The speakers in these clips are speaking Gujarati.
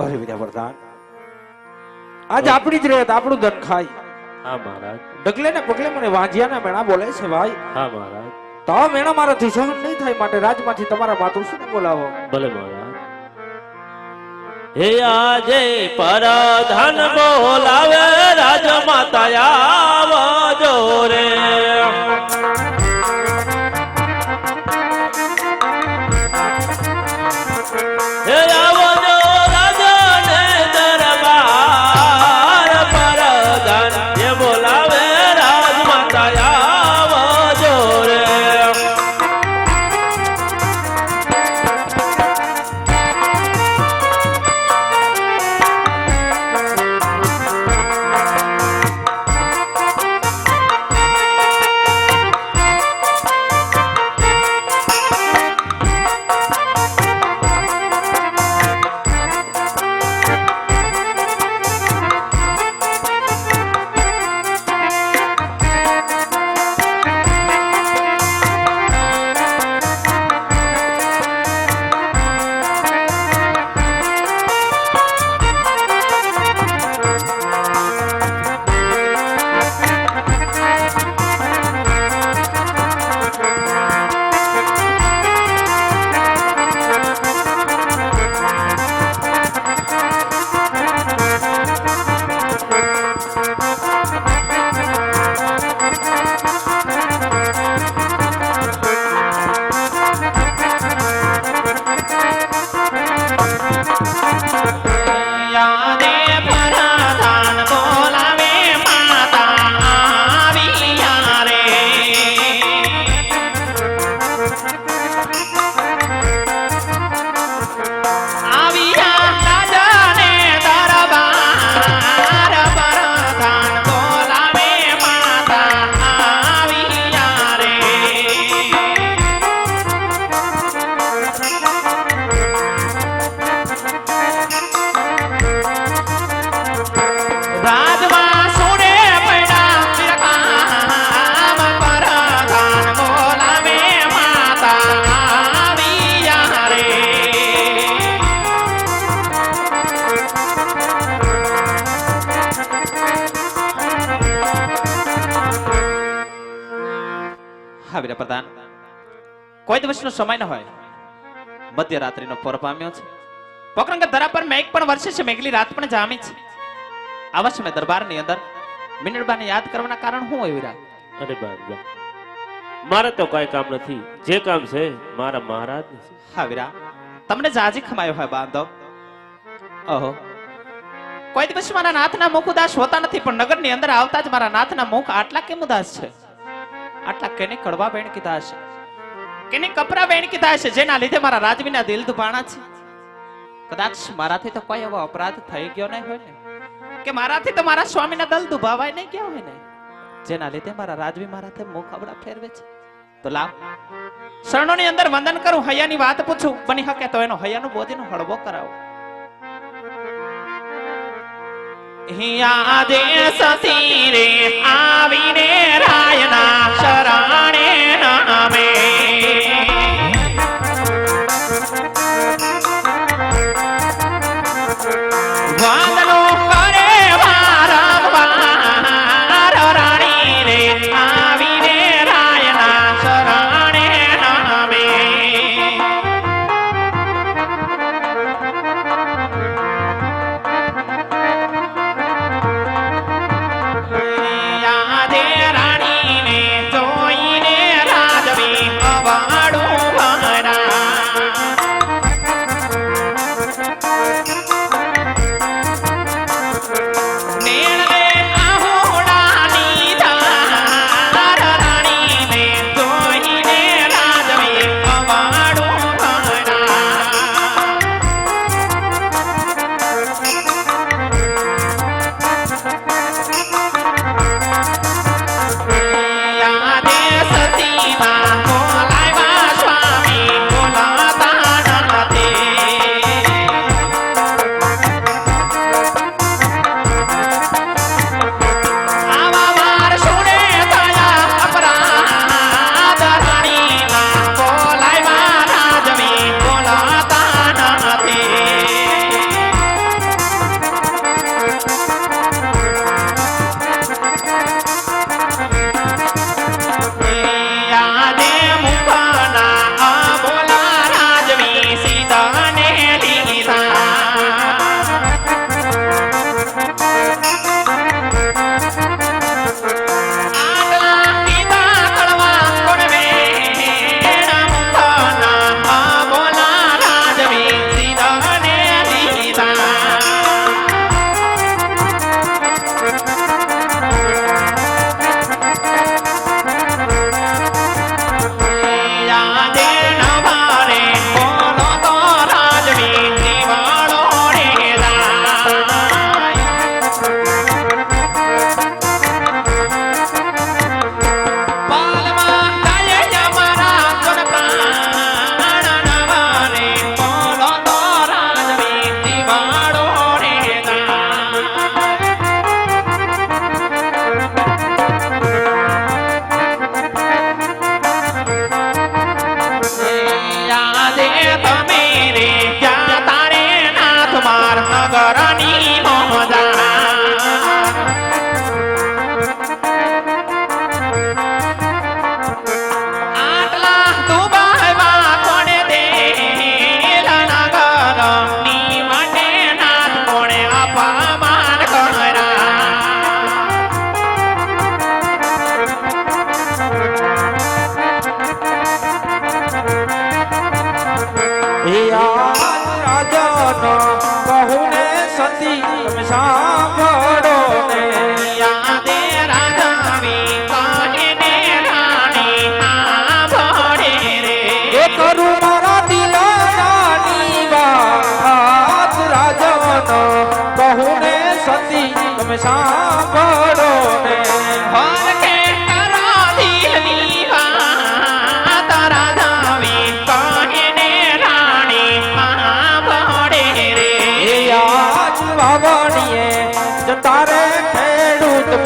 અરે વિદ્યા વરદાન આજ આપણી જ રહેત આપણું ધન ખાય. હા મહારાજ. ડગલે ને પગલે મને વાંજિયાના મેણા બોલે છે ભાઈ. હા મહારાજ. તો આ મેણા મારાથી સહન નહીં થાય માટે રાજમાંથી તમારા માતુશ્રીને બોલાવો. ભલે મહારાજ. હે આજે પરધન બોલાવે રાજમાતા આવજો રે. હે આવજો રાજને દરબાર પરધન એ બોલાવે રાજમાતા આવજો રે. પ્રધાન કોઈ દિવસનો સમય ન હોય. મધ્યરાત્રિનો પોર પામ્યો છે. પોકરંગ ધરા પર મેઘ પણ વરસે છે, મેઘલી રાત પણ જામી છે. આવા સમય દરબારની અંદર મિનળબાને યાદ કરવાના કારણ શું હોય વીરા? અરે બાબા, મારે તો કઈ કામ નથી. જે કામ છે મારા મહારાજ. હા વીરા, તમને જાજી ખમાયો હોય બાંધવ. ઓહો, કોઈ દિવસ મારા નાથના મુખ ઉદાસ હોતા નથી, પણ નગરની અંદર આવતા જ મારા નાથના મુખ આટલા કેમ ઉદાસ છે? આટલા કેને કડવા બેન કીધા હશે, કેને કપરા બેન કીધા હશે, જેના લીધે મારા રાજવીના દિલ દુભાણા છે? કદાચ મારાથી તો કોઈ એવો અપરાધ થઈ ગયો નહીં હોય ને, કે મારાથી તો મારા સ્વામીના દિલ દુભાવાય નહીં ગયા હોય ને, જેના લીધે મારા રાજવી મારાથી મુખ અબડા ફેરવે છે. તો લાવ શરણોની અંદર વંદન કરું, હૈયાની વાત પૂછું, બની શકે તો એનો હૈયાનો બોધીનો હળવો કરાવો. આજે સતી રે આવીને રાયના શરણે નામે વાદનો કરે વારંવાર રાણી રે આવીને રાયના શરણે નામે. યાદે રાણીને જોઈને રાજવી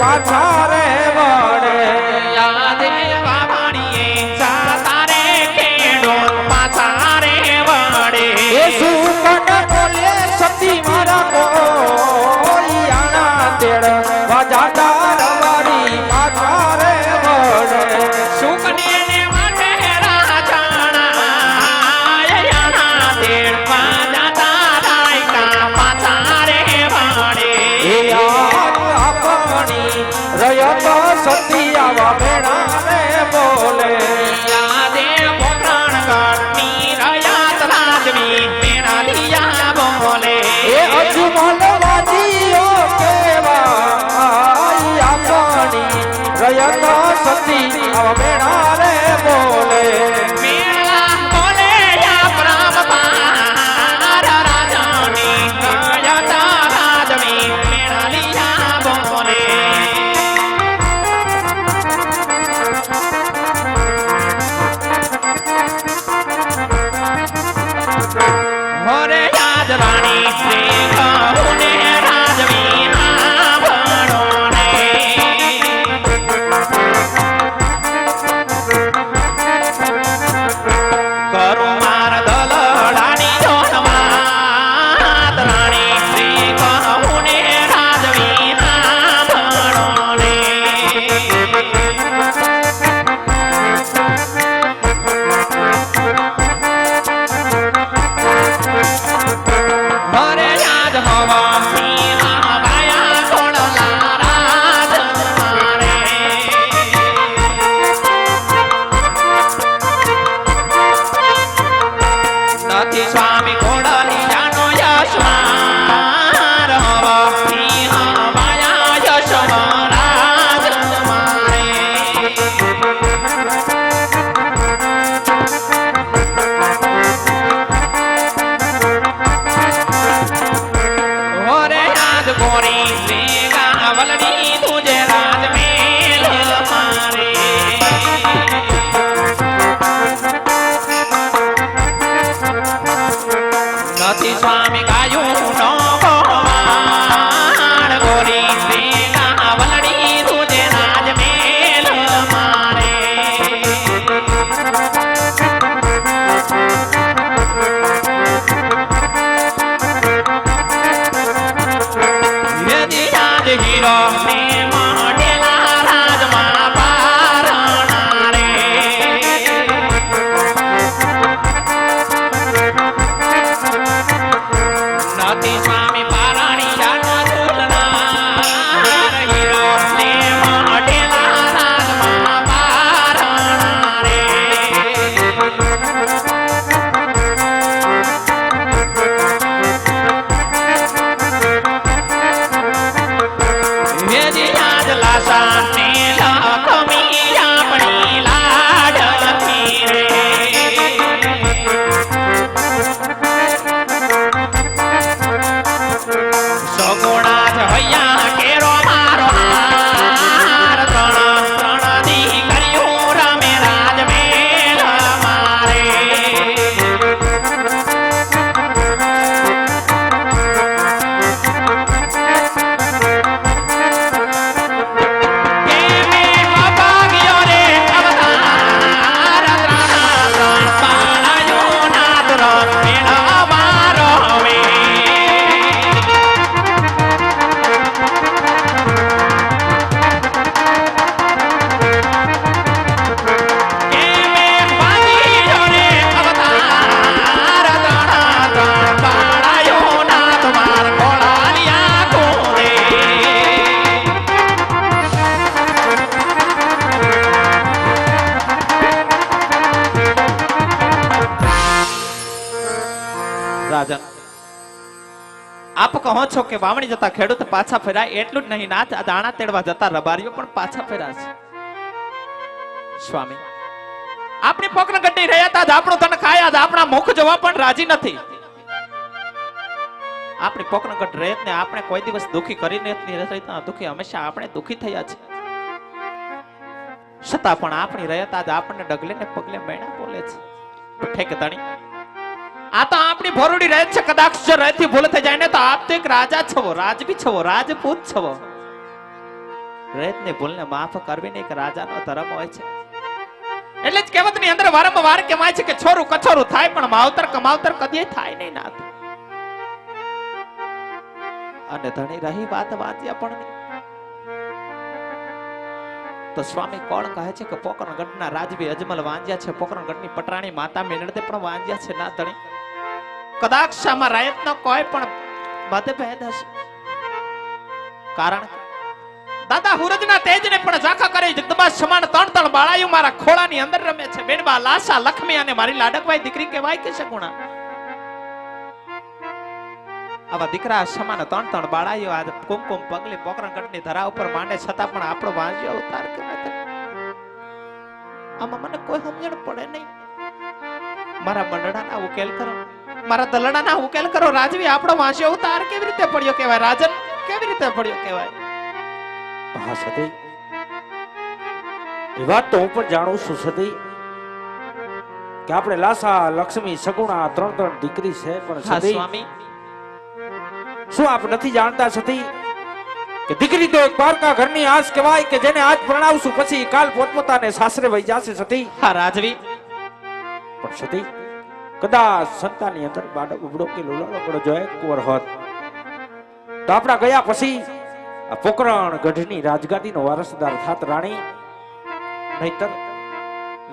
પાછા રે વળે યાદે વાવાણીએ જાતા રે ખેડૂત પાછા રે વળે. એ સુકન બોલે સતી મારા કોઈ આણા તેડ વાજાતા રવારી પાછા રે વળે સુકને ને માટે રાજાણા યાના દેડવા જાતા રાયકા પાછા રે વળે. એ આપણી રયત સતી આવા મેણા રે બોલે યાદે પોકરણ ગઢની રયાત રાજવી મેણા દિયા બોલે. એ અજમલ વાજીઓ કેવા આપણી રયત સતી આવા મેણા રે બોલે મેળા બોલે યા પ્રામપાર રાજાની રયાત રાજવી મેણા દિયા બોલે. હોરે યાદ રાણી શ્રી કહુને રાજવી આભણો ને. કરું માર દલડાની જોનવાત રાણી શ્રી કહુને રાજવી આભણો ને. હરે યાદ હવા સિંહા બાયા કોળલા રાજ મારે. નથી સ્વામી કોળલી જાનો યશમાર હવા સિંહા બાયા યશમરાજ મારે. હોરે યાદ ગોરી શ્રી ગાવલડી તુજે રાજ મેલ મારે. નથી સ્વામી ગાયું નો ગોવાળ ગોરી શ્રી ગાવલડી તુજે રાજ મેલ મારે. યદી યાદ હીરો ને મોઢેલા રાજમાં પારણા રે. નથી સ્વામી પારાણી જાનો તુલનાર હીરો ને મોઢેલા રાજમાં પારણા રે. વેજી યાદ લાસા ને લખમી આપણી લાડકી રે. સગુણા જ હૈયા કેરો મારો હાર ત્રણ ત્રણ દી કર્યું રમે રાજ મેલ મારે. કેમે અભાગ્યો રે અવતાર ત્રણ ત્રણ પાળાયો ના ત્રણ મેળા મારો હવે. કેમે ભાગ્યો રે અવતાર ત્રણ ત્રણ પાળાયો ના તમાર કોળાલિયા કોરે. રાજન આપ કહો છો કે વાવણી જતા ખેડૂત પાછા ફેરાય એટલું જ નહીં નાથ આ દાણા તેડવા જતા રબારીઓ પણ પાછા ફેર્યા છે. સ્વામી આપણી પોકરણ ગઢી રહ્યા તા જ આપણું તન ખાયા જ આપણા મુખ જોવા પણ રાજી નથી. આપણી પોકરણ ગઢ રહેત ને આપણે કોઈ દિવસ દુખી કરીને દુખી હંમેશા આપણે દુખી થયા છે. છતાં પણ આપણી રહેત આજ આપણને ડગલે ને પગલે મેણા બોલે છે. ઠેક તણી આ તો આપણી ભોરડી રહે છે. કદાચ જો રહેતી ભૂલ થઈ જાય ને તો આપ તો એક રાજા છો, રાજવી છો, રાજપૂત છો. રેતની ભૂલને માફ કરવી ને એક રાજાનો ધર્મ હોય છે. એટલે જ કહેવતની અંદર વારંવાર કહેવાય છે કે છોરું કછોરું થાય પણ માવતર કમાવતર કદી થાય નહીં નાથ. અને ધણી રહી વાત વાંચ્યા પણ નહીં. તો સ્વામી કોણ કહે છે કે પોકરણગઢના રાજવી અજમલ વાંજ્યા છે, પોકરણગઢની પટરાણી માતા મેલડતે પણ વાંજ્યા છે ના ધણી. કદાચ શામાં રાયતનો કોઈ પણ મતભેદ હશે. કારણ કે દાદા હુરજના તેજને પણ ઝાંખા કરી જગદંબા સમાન ત્રણ ત્રણ બાળાયું મારા ખોળાની અંદર રમે છે. બેનબા લાસા લક્ષ્મી અને મારી લાડકવાઈ દીકરી કહેવાય કે સગુણા. આવા દીકરા સમાન ત્રણ ત્રણ બાળાયું આજ કુમકુમ પગલી પોકરણગઢની ધરા ઉપર માંડે છતાં પણ આપણો વાંજ્યો અવતાર કહેવાય. આમાં મને કોઈ સમજણ પડે નહીં. મારા મંડળાના ઉકેલ કરો, મારા દલડાના ઉકેલ કરો. રાજવી આપણો વાંજ્યો અવતાર કેવી રીતે પડ્યો કહેવાય? રાજન કેવી રીતે પડ્યો કહેવાય? હા સતી, એ વાત તો હું પણ જાણું છું સતી કે આપણે લાસા લક્ષ્મી સગુણા ત્રણ ત્રણ દીકરી છે. પણ હા સતી, સ્વામી, શું આપ નથી જાણતા સતી કે દીકરી તો એક પારકા ઘરની આસ કહેવાય કે જેને આજ પરણાવશું પછી કાલ પોતપોતાને સાસરે વહી જશે સતી. હા રાજવી, પણ સતી કદાચ સંતાનની અંદર બાળક ઉબડો કે લોલાડો જો એક કુંવર હોત તો આપણા ગયા પછી આ પોકરણ ગઢની રાજગાદીનો વારસદાર થાત રાણી.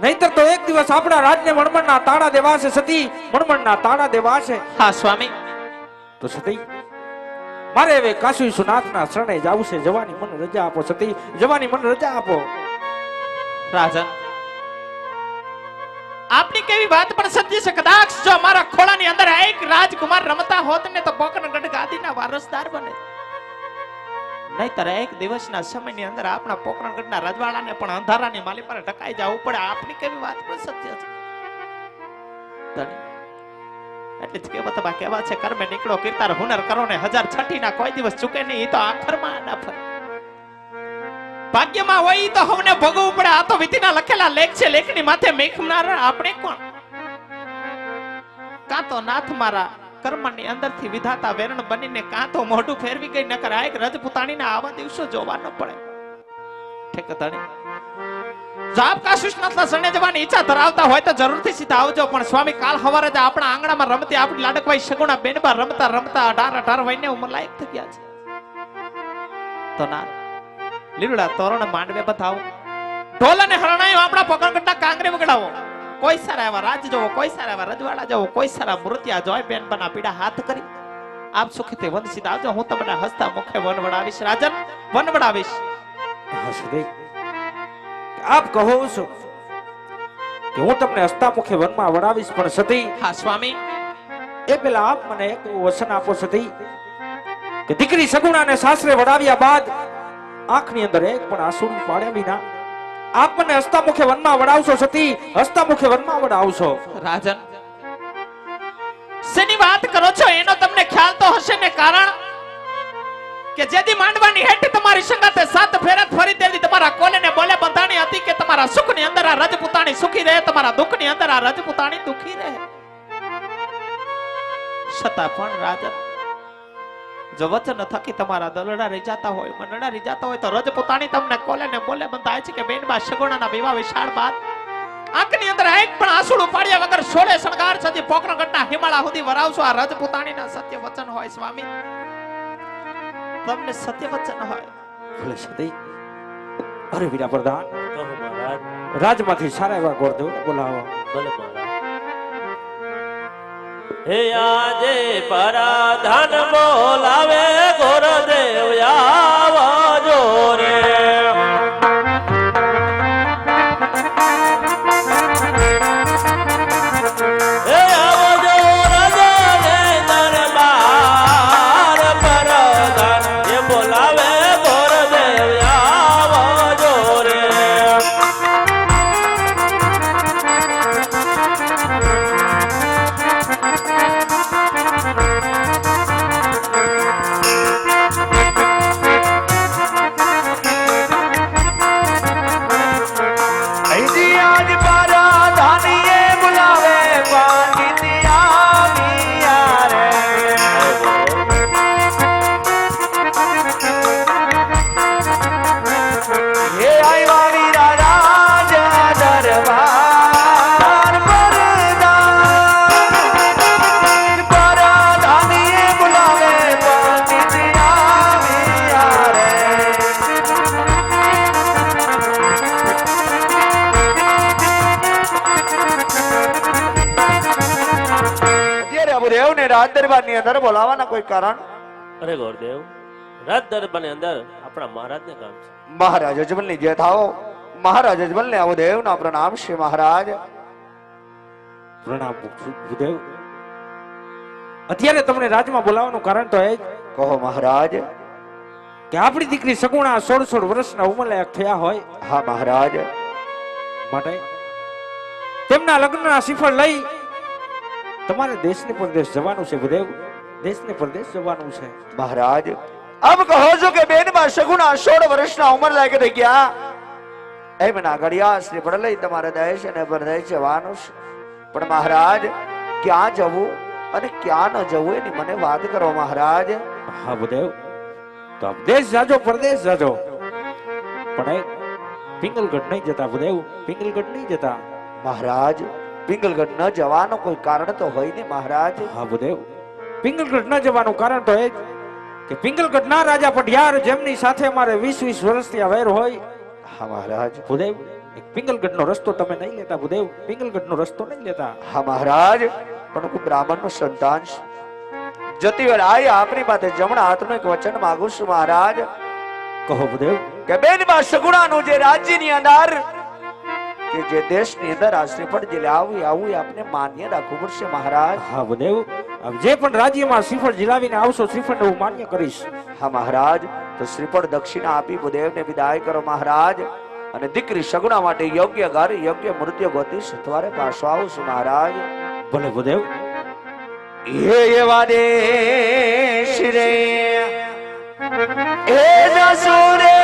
નહીતર તો એક દિવસ આપણા રાજને મણમણના તાળા દેવાશે સતી, મણમણના તાળા દેવાશે. હા સ્વામી, તો સતી મારે હવે કાશી વિશ્વનાથના શરણે જાવું છે. જવાની મને રજા આપો સતી, જવાની મને રજા આપો. રાજન આપની કેવી વાત પણ સત્ય છે. કદાચ જો મારા ખોળાની અંદર એક રાજકુમાર રમતા હોત ને તો પોકરણગઢ ગાદીના વારસદાર બને. નહીતર એક દિવસના સમયની અંદર આપણા પોકરણગઢના રજવાડાને પણ અંધારાની માલી પર ઢકાઈ જવું પડે. આપની કેવી વાત પણ સત્ય છે. એટલે જ કહેવતમાં કહેવા છે કર્મે નીકળો કીર્તાર હુનર કરો ને હજાર છઠ્ઠીના કોઈ દિવસ ચૂકે નહીં. એ તો આખરમાં ના ફરે. ભાગ્યમાં હોય ઈ તો હમને ભોગવવું પડે. આ તો વિધિના લખેલા લેખ છે. લેખની માથે મેખનાર આપણે કોણ? કાં તો નાથ મારા કર્મની અંદરથી વિધાતા વેરણ બનીને કાં તો મોઢું ફેરવી ગઈ નકર આ એક રજપૂતાણીના આવા દિવસો જોવા ન પડે. ઠીક ધણી, જો આપ કાશીનાથના શરણે જવાની ઈચ્છા ધરાવતા હોય તો જરૂરથી સીધા આવજો. પણ સ્વામી કાલ સવારે જ આપણા આંગણામાં રમતી આપણી લાડકવાઈ સગુણા બેનબા રમતા રમતા 18 વયને ઉંમર લાયક થઈ ગયા છે. તો ના લીલુડા તોરણ માંડવે બતાવો, ઢોલ અને હરણાયો આપણા પોકરણગઢના કાંગરે વગડાવો. કોઈ સારા એવા રાજ જોવો, કોઈ સારા એવા રજવાડા જોવો, કોઈ સારા મૂર્તિયા જોય બેનબાના પીડા હાથ કરી આપ સુખીથી વંશિત આવજો. હું તમને હસતા મુખે વનવડાવીશ. રાજન વનવડાવીશ. હા સતી, આપ કહો છો કે હું તમને હસતા મુખે વનમાં વડાવીશ. પણ સતી હા સ્વામી, એ પેલા આપ મને એક વચન આપો સતી કે દીકરી સગુણાને સાસરે વડાવ્યા બાદ આંખની અંદર એક પણ આંસુડું પાડ્યા વિના આપ મને હસતા મુખે વનમાં વડાવશો સતી, હસતા મુખે વનમાં વડાવશો. રાજન શેની વાત કરો છો એનો તમને ખ્યાલ તો હશે ને. કારણ કે જેદી માંડવાની હેઠી તમારી સંગાતે સાત ફેરત ફરી તેદી તમારા કોલે ને બોલે બંધાણી હતી કે તમારા સુખની અંદર આ રજપૂતાણી સુખી રહે, તમારા દુઃખની અંદર આ રજપૂતાણી દુઃખી રહે. છતાં પણ રાજન જો વચન થકી તમારા દલડા રીજાતા હોય, મંડળા રીજાતા હોય તો રજપૂતાણી તમને કોલે ને બોલે બંધાય છે કે બેનબા સગુણાના વિવાહ વિશાળ બાદ આંખની અંદર એક પણ આંસુડું પાડ્યા વગર સોળે શણગાર સજી પોકરણગઢના હિમાળા સુધી વરાવશો. આ રજપૂતાણીના સત્ય વચન હોય સ્વામી, તમને સત્ય વચન હોય. ભલે સતી. અરે વીરા પ્રધાન, કહો મહારાજ. રાજમાંથી સારા એવા ગોરદેવને બોલાવો. ભલે મહારાજ. હે આજે પરાધન બોલાવે ગોરદેવ આવજો રે. હે આવજો રાજાને દરબાર પરાધન એ બોલાવે ગોરદેવ આવજો રે. રાજ દરબારની અંદર બોલાવવાના કોઈ કારણ? અરે ગોરદેવ, રાજ દરબારની અંદર આપણા મહારાજને કામ છે. મહારાજ અજમલની જે થાઓ, મહારાજ અજમલને આવો દેવના પ્રણામ શ્રી મહારાજ. પ્રણામ ગુરુદેવ. અત્યારે તમને રાજમાં બોલાવવાનું કારણ તો એ જ કહો મહારાજ. કે આપણી દીકરી સગુણા 16 વર્ષના ઉંમરલાયક થયા હોય, હા મહારાજ. માટે તેમના લગ્નના શ્રીફળ લઈ તમારે દેશને પરદેશ જવાનું છે ગુરુદેવ. દેશને પરદેશ જવાનું છે. મહારાજ આપ કહો છો કે બેનમાં સગુણા 16 વર્ષના ઉંમર લાયક થઈ ગયા, એમના ઘડિયા શ્રીફળ લઈ તમારે દેશ અને પરદેશ જવાનું છે. પણ મહારાજ ક્યાં જવું અને ક્યાં ન જવું એની મને વાત કરો મહારાજ. હા ગુરુદેવ, તો આપ દેશ જાજો પરદેશ જાજો, પણ એ પિંગલગઢ નહીં જતા ગુરુદેવ. પિંગલગઢ નહીં જતા. મહારાજ પિંગલગઢ ન જવાનો કોઈ કારણ તો હોય ને મહારાજ. હા ગુરુદેવ, પિંગલગઢ ન જવાનું કારણ તો એ જ કે પિંગલગઢના રાજા પઢિયાર જેમની સાથે અમારે 20 વર્ષથી આ વૈર હોય. હા મહારાજ. ગુરુદેવ, એક પિંગલગઢનો રસ્તો તમે નહીં લેતા ગુરુદેવ. પિંગલગઢનો રસ્તો નહીં લેતા. હા મહારાજ, પણ હું બ્રાહ્મણનો સંતાન છું. જતી વેળા આપની પાસે જમણા હાથનું એક વચન માંગુ છું મહારાજ. કહો ગુરુદેવ. કે બેનમાં સગુણાનું જે રાજ્યની અંદર કે જે દેશની અંદર આ શ્રીફળ જે લાવી આવું એ આપને માન્ય રાખવું પડશે મહારાજ. હા ગુરુદેવ, આપ જે પણ રાજ્યમાં શ્રીફળ જીલાવીને આવશો શ્રીફળને હું માન્ય કરીશ. હા મહારાજ. તો શ્રીફળ દક્ષિણા આપી ભૂદેવને વિદાય કરો મહારાજ. અને દીકરી સગુણા માટે યોગ્ય ઘર યોગ્ય મૃત્યુ ગોતી સત્વારે પાછો આવું છું મહારાજ. ભલે ગુરુદેવ. એ એવા દેશ રે એ નસુરે